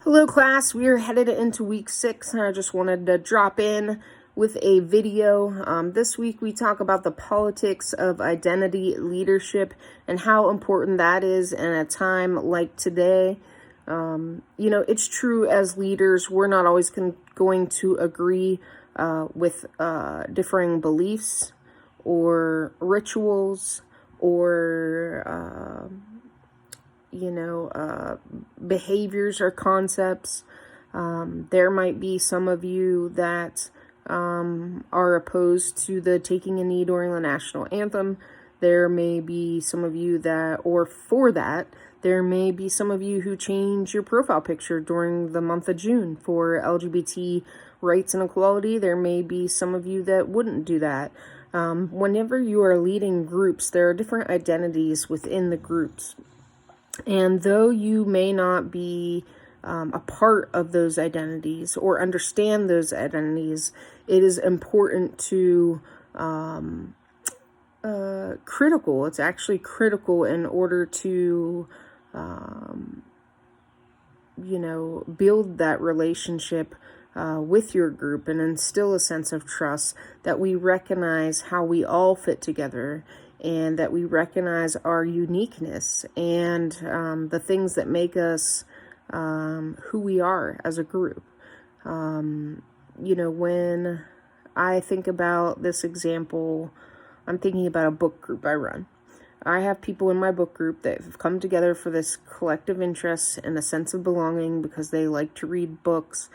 Hello class, we are headed into week 6 and I just wanted to drop in with a video. This week we talk about the politics of identity leadership and how important that is in a time like today. It's true as leaders, we're not always going to agree with differing beliefs or rituals or behaviors or concepts. There might be some of you that are opposed to the taking a knee during the national anthem. There may be some of you that, or for that, there may be some of you who change your profile picture during the month of June for LGBT rights and equality. There may be some of you that wouldn't do that. Whenever you are leading groups, there are different identities within the groups. And though you may not be a part of those identities or understand those identities, it is important to critical. It's actually critical in order to build that relationship with your group and instill a sense of trust, that we recognize how we all fit together and that we recognize our uniqueness and the things that make us who we are as a group. When I think about this example, I'm thinking about a book group I run. I have people in my book group that have come together for this collective interest and a sense of belonging because they like to read books,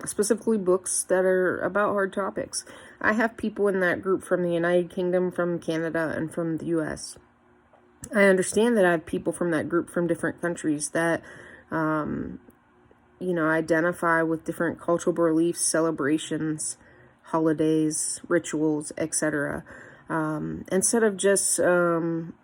specifically books that are about hard topics. I have people in that group from the United Kingdom, from Canada, and from the US. I understand that I have people from that group from different countries that, identify with different cultural beliefs, celebrations, holidays, rituals, etc. Instead of just, like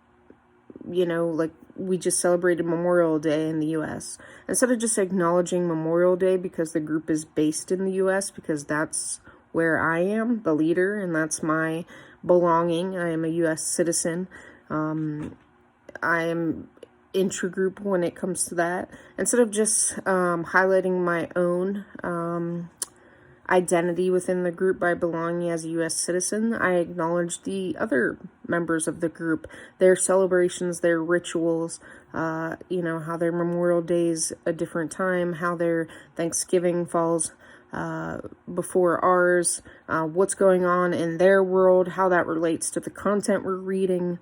we just celebrated Memorial Day in the US. Instead of just acknowledging Memorial Day because the group is based in the US, because that's where I am, the leader, and that's my belonging. I am a US citizen. I am intragroup when it comes to that. Instead of just highlighting my own identity within the group by belonging as a U.S. citizen, I acknowledge the other members of the group, their celebrations, their rituals, how their Memorial Day is a different time, how their Thanksgiving falls before ours, what's going on in their world, how that relates to the content we're reading.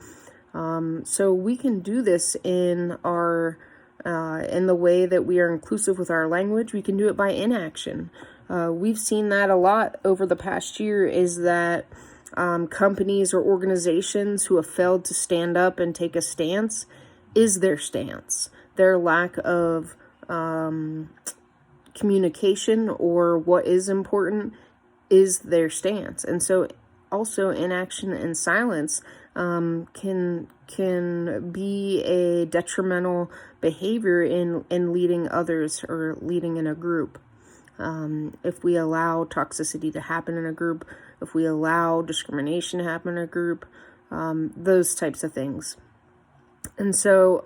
So we can do this in the way that we are inclusive with our language. We can do it by inaction. We've seen that a lot over the past year, is that companies or organizations who have failed to stand up and take a stance is their stance. Their lack of communication or what is important is their stance. And so also inaction and silence can be a detrimental behavior in leading others or leading in a group. If we allow toxicity to happen in a group, if we allow discrimination to happen in a group, those types of things. And so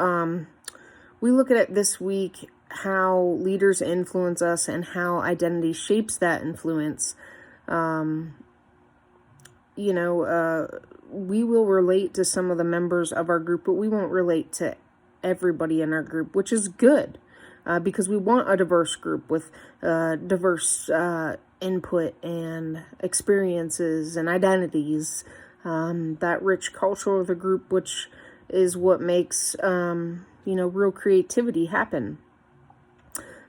we look at it this week, how leaders influence us and how identity shapes that influence. We will relate to some of the members of our group, but we won't relate to everybody in our group, which is good. Because we want a diverse group with diverse input and experiences and identities, that rich culture of the group, which is what makes, real creativity happen.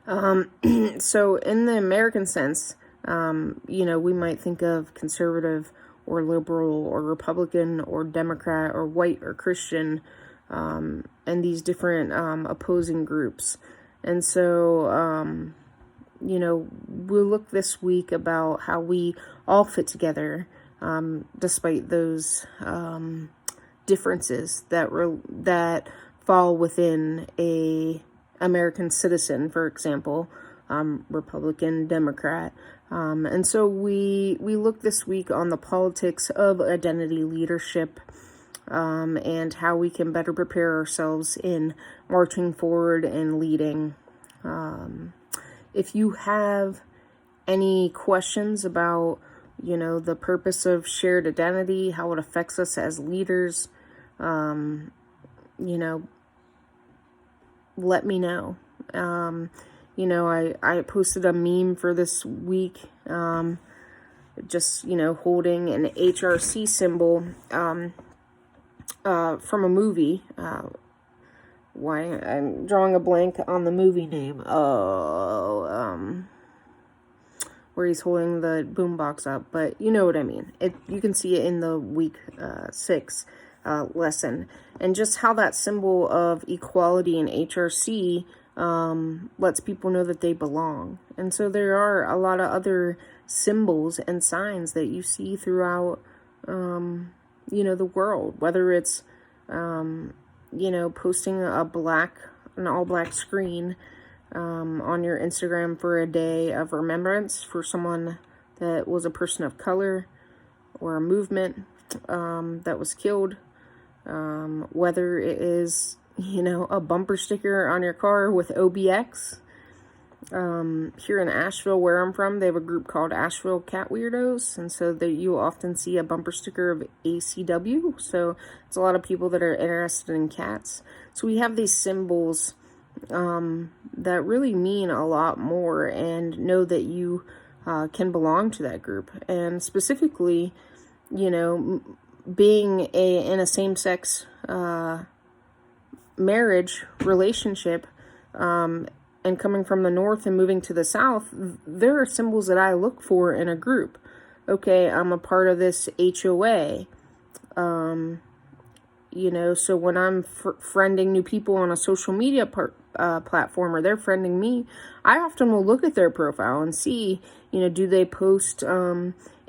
So in the American sense, we might think of conservative or liberal or Republican or Democrat or white or Christian, and these different opposing groups. And so, we'll look this week about how we all fit together, despite those differences that fall within a American citizen, for example, Republican, Democrat. And so we look this week on the politics of identity leadership, and how we can better prepare ourselves in marching forward and leading If you have any questions about, the purpose of shared identity, how it affects us as leaders, let me know. I posted a meme for this week, just, holding an HRC symbol, from a movie. Why I'm drawing a blank on the movie name. Where he's holding the boombox up, but you know what I mean. You can see it in the week 6 lesson, and just how that symbol of equality in HRC lets people know that they belong. And so there are a lot of other symbols and signs that you see throughout, the world, whether it's, posting an all black screen on your Instagram for a day of remembrance for someone that was a person of color or a movement that was killed, whether it is, a bumper sticker on your car with OBX. Here in Asheville, where I'm from, they have a group called Asheville Cat Weirdos, and so you often see a bumper sticker of ACW, so it's a lot of people that are interested in cats. So we have these symbols that really mean a lot more, and know that you can belong to that group. And specifically, being in a same-sex marriage relationship, and coming from the North and moving to the South, there are symbols that I look for in a group. Okay, I'm a part of this HOA. So when I'm friending new people on a social media platform, or they're friending me, I often will look at their profile and see, do they post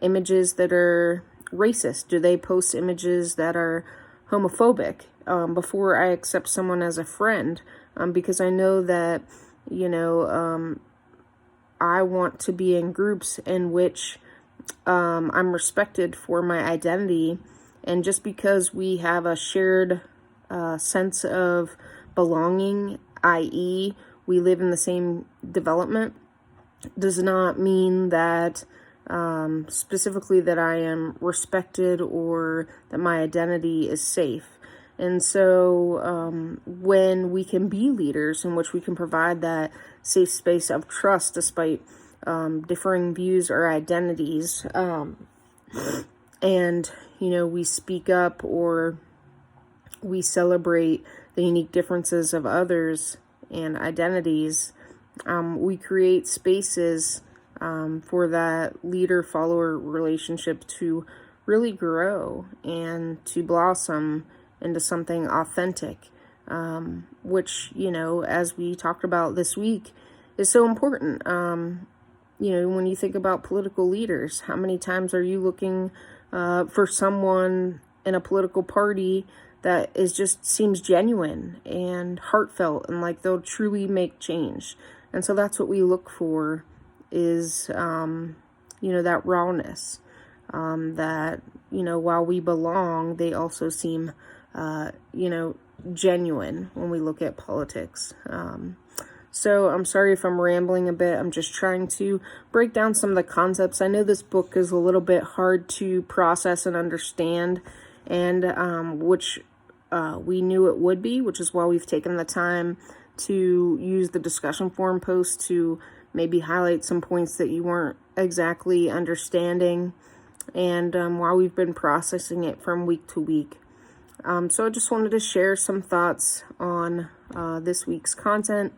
images that are racist? Do they post images that are homophobic before I accept someone as a friend? Because I know that, I want to be in groups in which I'm respected for my identity. And just because we have a shared sense of belonging, i.e., we live in the same development, does not mean that specifically that I am respected or that my identity is safe. And so when we can be leaders in which we can provide that safe space of trust despite differing views or identities, and, we speak up or we celebrate the unique differences of others and identities, we create spaces for that leader-follower relationship to really grow and to blossom into something authentic, which, as we talked about this week, is so important. When you think about political leaders, how many times are you looking for someone in a political party that seems genuine and heartfelt and like they'll truly make change? And so that's what we look for is, that rawness, that, while we belong, they also seem genuine when we look at politics. So I'm sorry if I'm rambling a bit. I'm just trying to break down some of the concepts. I know this book is a little bit hard to process and understand, and which we knew it would be, which is why we've taken the time to use the discussion forum post to maybe highlight some points that you weren't exactly understanding, and while we've been processing it from week to week. So I just wanted to share some thoughts on this week's content.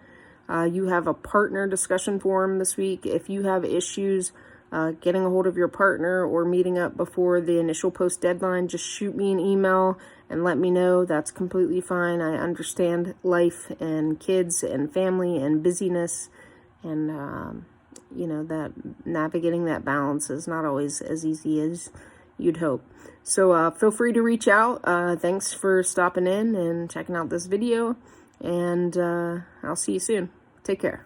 You have a partner discussion forum this week. If you have issues getting a hold of your partner or meeting up before the initial post deadline, just shoot me an email and let me know. That's completely fine. I understand life and kids and family and busyness, and that navigating that balance is not always as easy as you'd hope. So feel free to reach out. Thanks for stopping in and checking out this video, and I'll see you soon. Take care.